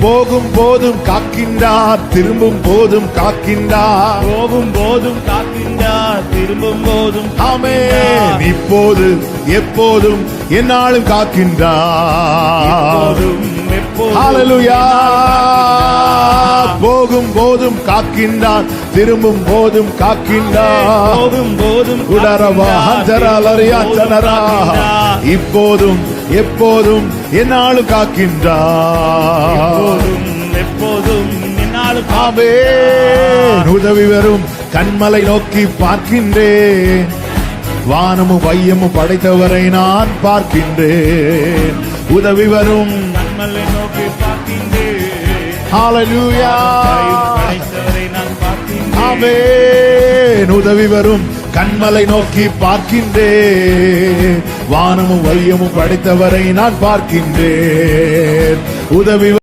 போகும் போதும் காக்கின்றார், திரும்பும் போதும் காக்கின்றார். போகும் போதும் காக்கின்றார், திரும்பும் போதும் ஆமென். இப்போது எப்போதும் என்னாலும் காக்கின்றார். ஹல்லேலூயா. போகும் போதும் காக்கின்றார், திரும்பும் போதும் காக்கின்றார். போகும் போதும் உடரவா ஹஞ்சராலரியா சனரா. இப்போதும் எப்போதும் என்னாலும் காக்கின்றார். எப்போதும் என்னாலும் ஆமென். உதவி வரும் கண்மலை நோக்கி பார்க்கின்றேன், வானமும் வையமும் படைத்தவரை நான் பார்க்கின்றேன். உதவி வரும் கண்மலை நோக்கி பார்க்கின்றேன், ஹல்லேலூயா. படைத்தவரை நான் பார்க்கின்றேன். ஆமென். உதவி வரும் கண்மலை நோக்கி பார்க்கின்றேன், வானமும் வையமும் படைத்தவரை நான் பார்க்கின்றேன். உதவி